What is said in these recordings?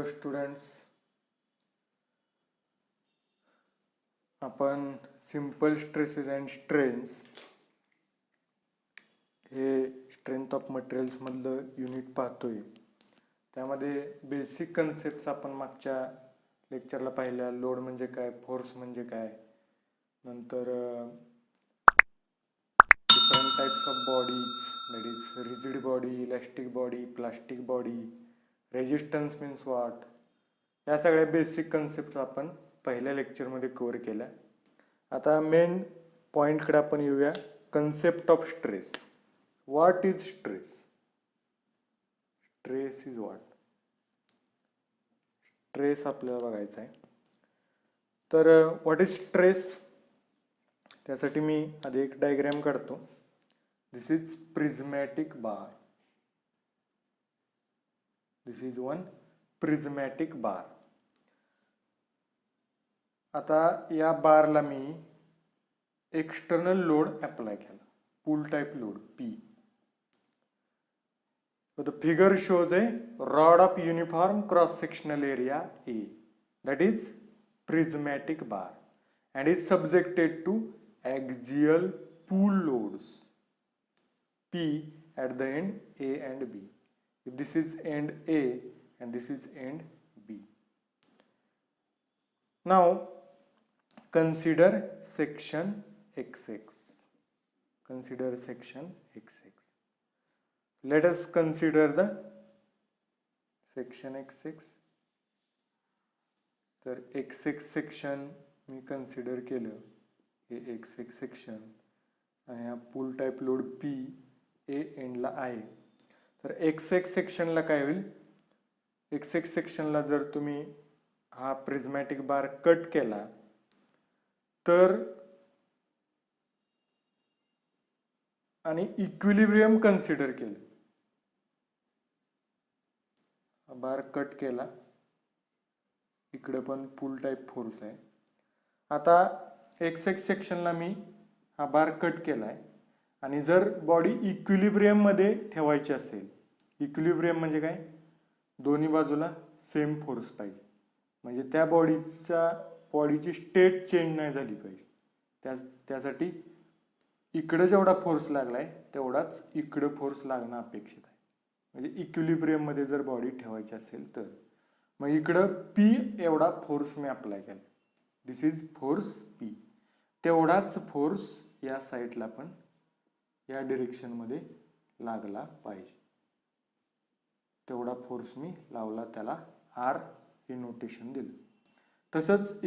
Hello students, आपण simple stresses and strains हे strength of materials मधलं युनिट पाहतोय. त्यामध्ये बेसिक कन्सेप्ट्स आपण मागच्या लेक्चरला पाहिल्या. लोड म्हणजे काय, फोर्स म्हणजे काय, नंतर different types of bodies, that is rigid body, elastic body, plastic body, resistance means what, या सगळ्या बेसिक कन्सेप्ट आपण पहिल्या लेक्चरमध्ये कव्हर केल्या. आता मेन पॉईंटकडे आपण येऊया. Concept of stress. What is stress? Stress is what? Stress आपल्याला बघायचा आहे. तर व्हॉट इज स्ट्रेस? त्यासाठी मी आधी एक डायग्राम काढतो. This is prismatic bar. This is one prismatic bar. आता या बारला मी एक्सटर्नल लोड अप्लाय केला, pull type load P. So the figure shows a rod of uniform cross sectional area A, that is prismatic bar, and is subjected to axial pull loads P at the end A and B. If this is end A and this is end B. Now consider section XX. Consider section XX. Let us consider the section XX. तर XX section मी consider केलं, हे XX section, आणि हा पूल type load P A एंडला आहे. तर XX सेक्शनला काय होईल? XX सेक्शनला जर तुम्ही हा प्रिझमॅटिक बार कट केला तर आणि इक्विलिब्रियम कन्सिडर केलं, बार कट केला, इकडे पण पूल टाइप फोर्स आहे. आता XX सेक्शनला मी हा बार कट केलाय आणि जर बॉडी इक्विलिब्रियम मध्ये ठेवायची असेल, इक्विलिब्रियम म्हणजे काय, दोन्ही बाजूला सेम फोर्स पाहिजे, म्हणजे त्या बॉडीची स्टेट चेंज नाही झाली पाहिजे. त्यासाठी इकडे जेवढा फोर्स लागलाय तेवढाच इकडे फोर्स लागणं अपेक्षित आहे. म्हणजे इक्विलिब्रियम मध्ये जर बॉडी ठेवायची असेल तर मग इकडं P एवढा फोर्स मी अप्लाय केला. दिस इज फोर्स P. तेवढाच फोर्स या साईडला पण या डिरेक्शन मध्ये लागला पाहिजे. तेवढा फोर्स मी लावला, त्याला R हे नोटेशन दिलं. तसंच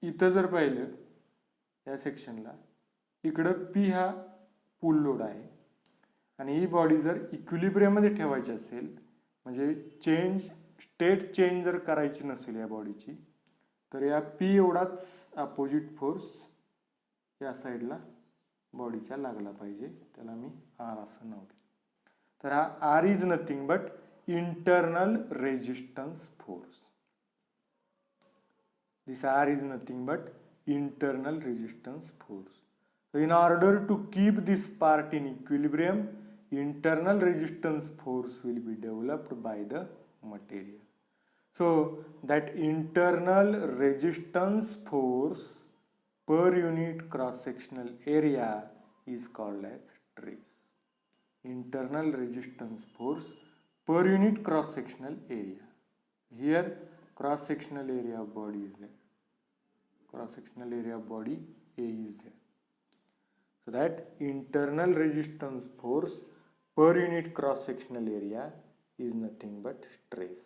इथं जर पाहिलं या सेक्शनला, इकडं P हा पूल लोड आहे आणि ही बॉडी जर इक्विलिब्रियम मध्ये ठेवायची असेल, म्हणजे स्टेट चेंज जर करायची नसेल या बॉडीची, तर या P एवढाच अपोजिट फोर्स या साईडला बॉडीच्या लागला पाहिजे. त्याला मी R असं नाव दिलं. तर हा R is nothing but internal resistance force. This R is nothing but internal resistance force. So in order to keep this part in equilibrium, internal resistance force will be developed by the material. So that internal resistance force per unit cross-sectional area is called as stress. Internal resistance force per unit cross-sectional area. Here cross-sectional area of body is there. Cross-sectional area of body A is there. So that internal resistance force per unit cross-sectional area is nothing but stress.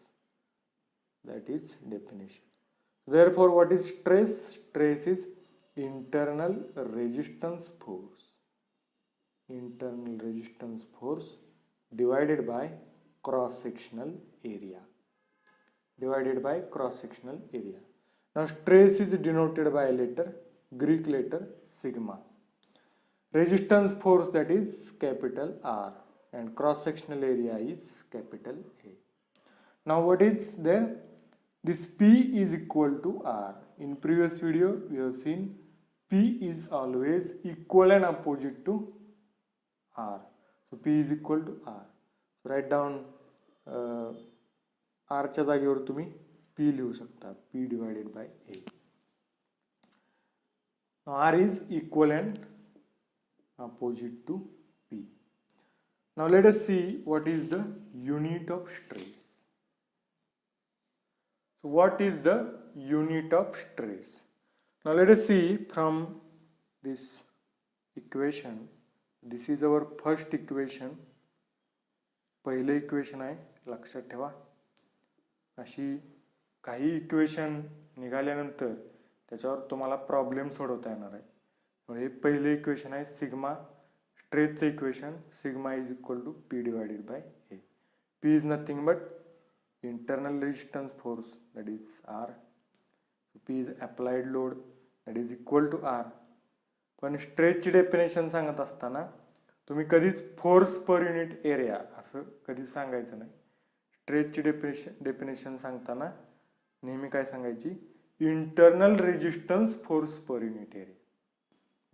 That is definition. Therefore, what is stress? Stress is internal resistance force. Internal resistance force divided by cross-sectional area. Divided by cross-sectional area. Now stress is denoted by a letter, Greek letter sigma. Resistance force, that is capital R, and cross-sectional area is capital A. Now what is there? This P is equal to R. In previous video we have seen P is always equal and opposite to R. So P is equal to R. So write down आरच्या जागेवर तुम्ही P लिहू शकता, P divided by A. R is equivalent opposite to P. Now let us see what is the unit of stress. So what is the unit of stress? Now let us see from this equation. This is our first equation. पहिले equation आहे, लक्षात ठेवा. अशी काही equation निघाल्यानंतर त्याच्यावर तुम्हाला problem सोडवता येणार आहे. हे पहिले इक्वेशन आहे सिग्मा स्ट्रेसचं equation. Sigma is equal to P divided by A. P is nothing but internal resistance force that is R. P is applied load that is equal to R. पण स्ट्रेसची definition सांगत असताना तुम्ही कधीच force per unit area असं कधीच सांगायचं नाही. स्ट्रेसची डेफिनेशन सांगताना नेहमी काय सांगायची, internal resistance force per unit area.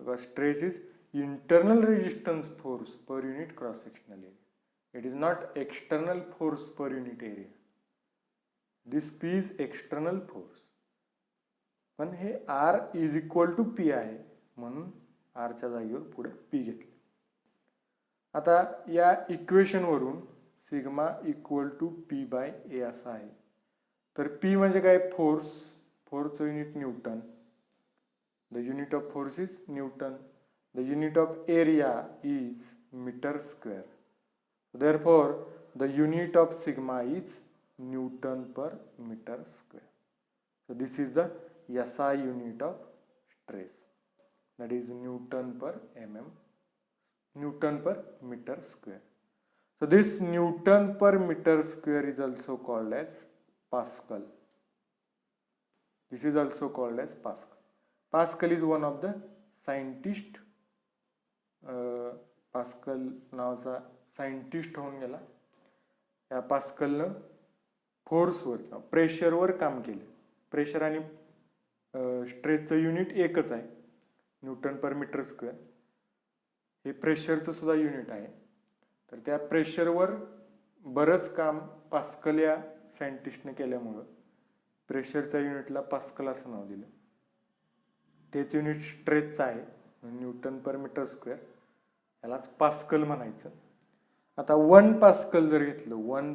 Because stress is internal resistance force per unit cross sectional area. It is not external force per unit area. This P is external force. पण हे R is equal to P आहे म्हणून R च्या जागेवर पुढे P घेतले. आता या इक्वेशन वरून sigma equal to P by A असा आहे. तर P म्हणजे काय, फोर्स. फोर्सचं unit newton. The unit of force is Newton. The unit of area is meter square. Therefore, the unit of sigma is Newton per meter square. So this is the SI unit of stress. That is Newton per mm, Newton per meter square. So this Newton per meter square is also called as Pascal. This is also called as Pascal. Pascal is one of the scientist. Pascal नावाचा scientist होऊन गेला. या पास्कलनं फोर्सवर किंवा प्रेशरवर काम केले. Pressure आणि स्ट्रेसचं unit एकच आहे, न्यूटन पर मीटर स्क्वेअर. हे प्रेशरचं सुद्धा युनिट आहे. तर त्या प्रेशरवर बरंच काम पास्कल या सायंटिस्टने केल्यामुळं प्रेशरच्या युनिटला पास्कल असं नाव दिलं. तेच युनिट स्ट्रेसचं आहे, न्यूटन पर मीटर स्क्वेअर. यालाच पास्कल म्हणायचं. आता 1 पास्कल जर घेतलं, 1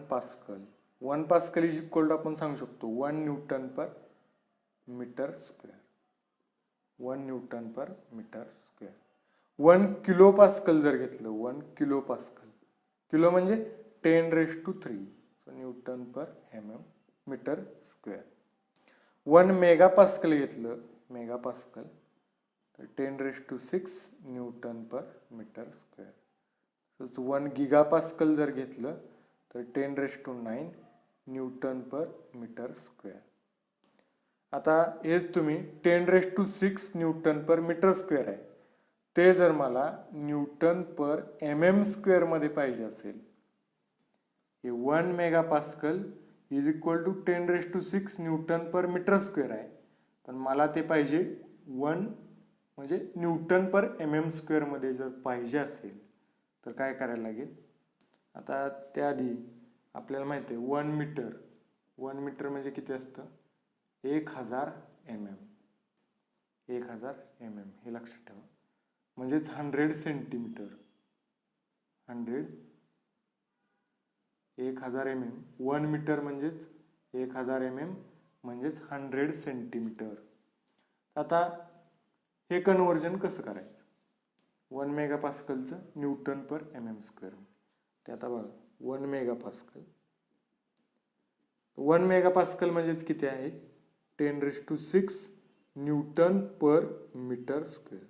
पास्कल इज इक्वल टू आपण सांगू शकतो 1 newton per metre square. 1 newton per metre square. 1 kilo pascal जर घेतलं, 1 किलो पास्कल, किलो म्हणजे 10⁻³ so Newton per metre square. 1 mega pascal घेतलं, मेगा पास्कल, तर 10⁻⁶ न्यूटन पर मीटर स्क्वेअर. तसंच 1 गिगा पास्कल जर घेतलं तर 10⁹ न्यूटन पर मीटर स्क्वेअर. आता हेच तुम्ही 10⁶ न्यूटन पर मीटर स्क्वेअर आहे, ते जर मला न्यूटन पर स्क्वेअर मध्ये पाहिजे असेल, हे 1 mega pascal is equal to 10⁶ newton per metre square आहे. पण मला ते पाहिजे 1 म्हणजे न्यूटन पर स्क्वेअर मध्ये जर पाहिजे असेल तर काय करायला लागेल. आता त्याआधी आपल्याला माहिती आहे 1 मीटर म्हणजे किती असतं, 1000 mm. 1000 mm हे लक्षात ठेवा. म्हणजेच 100 सेंटीमीटर. 1000 mm. 1 मीटर म्हणजेच 1000 mm म्हणजेच 100 सेंटीमीटर. आता हे कन्व्हर्जन कसं करायचं 1 मेगा पास्कलचं न्यूटन पर स्क्वेअर. ते आता बघा 1 मेगा पास्कल, 1 मेगा पास्कल म्हणजेच किती आहे, 10⁶ न्यूटन पर मीटर स्क्वेअर.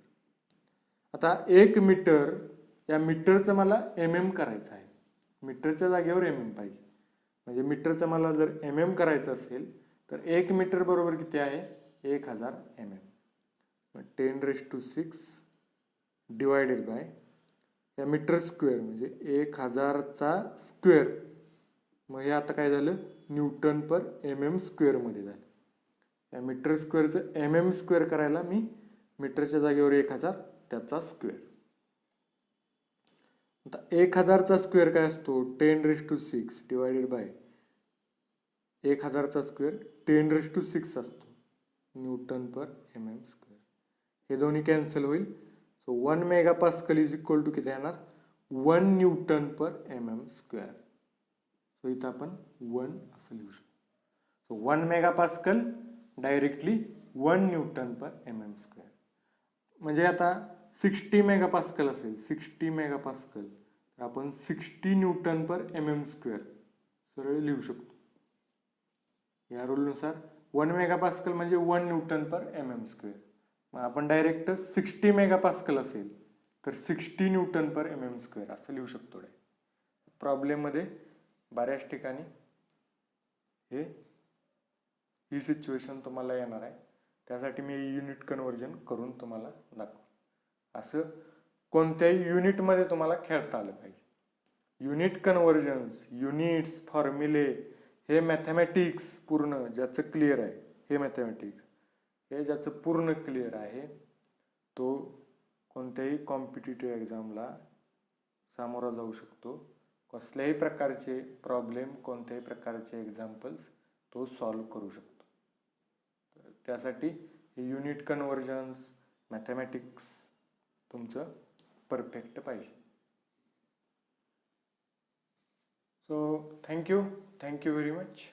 आता 1 मीटर, या मीटरचं मला करायचं आहे. मीटरच्या जागेवर पाहिजे. म्हणजे मीटरचं मला जर करायचं असेल तर 1 मीटर बरोबर किती आहे, 1000 mm. 10⁶ डिवायडेड बाय या मीटर स्क्वेअर म्हणजे 1000चा स्क्वेअर. मग हे आता काय झालं, न्यूटन पर स्क्वेअर मध्ये झालं. या मीटर स्क्वेअरचं स्क्वेअर करायला मी मीटरच्या जागेवर 1000 त्याचा स्क्वेअर. आता 1000चा स्क्वेअर काय असतो, 10⁶ डिवायडेड बाय 1000चा स्क्वेअर 10⁶ असतो newton per M M square. हे दोन्ही कॅन्सल होईल. So 1 megapascal is equal to किती येणार 1 newton per M M square. So इथं आपण 1 असं लिहू शकतो. So 1 megapascal directly 1 newton per M M square. म्हणजे आता 60 मेगापास्कल असेल 60 मेगापास्कल तर आपण 60 Newton per M M square सरळ लिहू शकतो. या रूलनुसार 1 मेगापास्कल म्हणजे 1 newton per M M square. मग आपण डायरेक्ट 60 मेगापास्कल असेल तर 60 Newton per M M square असं लिहू शकतो. प्रॉब्लेममध्ये बऱ्याच ठिकाणी ही सिच्युएशन तुम्हाला येणार आहे. त्यासाठी मी युनिट कन्व्हर्जन करून तुम्हाला दाखव. असं कोणत्याही युनिटमध्ये तुम्हाला खेळता आलं पाहिजे. युनिट कन्व्हर्जन्स, युनिट्स, फॉर्म्युले हे मॅथमॅटिक्स पूर्ण ज्याचं क्लिअर आहे, हे मॅथमॅटिक्स हे ज्याचं पूर्ण क्लिअर आहे तो कोणत्याही कॉम्पिटिटिव्ह एक्झामला सामोरा जाऊ शकतो. कसल्याही प्रकारचे प्रॉब्लेम, कोणत्याही प्रकारचे एक्झाम्पल्स तो सॉल्व करू शकतो. तर त्यासाठी हे युनिट कन्व्हर्जन्स, मॅथमॅटिक्स तुमचं परफेक्ट पाहिजे. So thank you very much.